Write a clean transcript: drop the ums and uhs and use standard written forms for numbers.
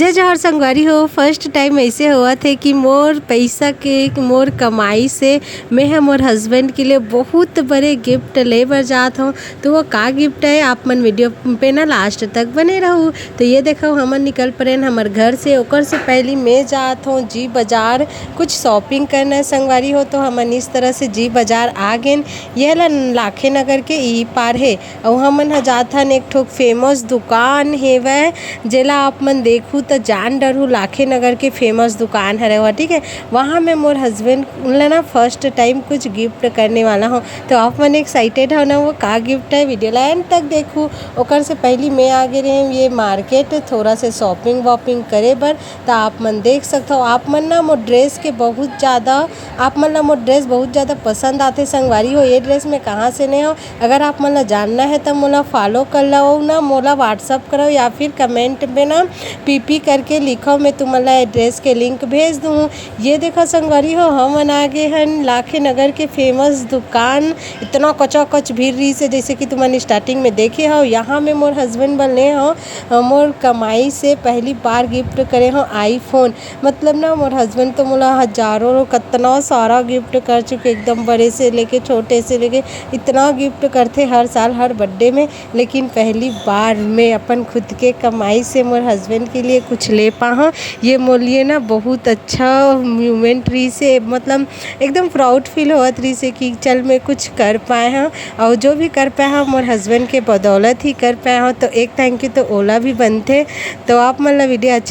जे जहर संगवारी हो फर्स्ट टाइम ऐसे हुआ थे कि मोर पैसा के मोर कमाई से मैं है मोर हस्बैंड के लिए बहुत बड़े गिफ्ट ले बर जात हूँ। तो वो का गिफ्ट है आप मन वीडियो पे ना लास्ट तक बने रहूँ। तो ये देखो हमन निकल पड़े हमार घर से, ओकर से पहले मैं जात हूँ जी बाजार कुछ शॉपिंग करना संगवारी हो। तो हमन इस तरह से जी बाजार आ गए। यह ला लाखे नगर के ई पार है और हमन जात हन एक ठो फेमस दुकान हेवै जेला आप मन देखू तो जान डरू लाखे नगर के फेमस दुकान हरे वह, ठीक है। वहाँ मैं मोर हस्बैंड ला ना फर्स्ट टाइम कुछ गिफ्ट करने वाला हूँ। तो आप मन एक्साइटेड हो ना वो का गिफ्ट है, वीडियो ला एंड तक देखूँ। ओकर से पहले मैं आगे रही ये मार्केट थोड़ा से शॉपिंग वॉपिंग करे बर। तो आप मन देख सकते हो आप मन ना मोर ड्रेस के बहुत ज़्यादा आप मन ला मोर ड्रेस बहुत ज़्यादा पसंद आते संगवारी हो। ये ड्रेस में कहाँ से नहीं हो, अगर आप मन ला जानना है तो मोला फॉलो कर लो ना, मोला व्हाट्सअप करो या फिर कमेंट में ना पीपी करके लिखो, मैं तुम्हारा एड्रेस के लिंक भेज दूँ। ये देखो संगवारी हो हम आगे हैं लाखे नगर के फेमस दुकान। इतना कचा कच भीड़ रही से जैसे कि तुमने स्टार्टिंग में देखे हो। यहाँ में मोर हस्बैंड बने हो मोर कमाई से पहली बार गिफ्ट करे हो आईफोन। मतलब ना मोर हस्बैंड तो मोला हजारों कितना सारा गिफ्ट कर चुके, एकदम बड़े से लेके छोटे से लेके इतना गिफ्ट करते हर साल हर बर्थडे में। लेकिन पहली बार मैं अपन खुद के कमाई से मोर हस्बैंड के लिए कुछ ले पाऊँ, ये मोर लिए ना बहुत अच्छा मोमेंट रही से, मतलब एकदम प्राउड फील होत रही से कि चल मैं कुछ कर पाए हूँ। और जो भी कर पाए हूँ मोर हस्बैंड के बदौलत ही कर पाए हूँ। तो एक थैंक यू तो ओला भी बनते। तो आप मतलब वीडियो अच्छा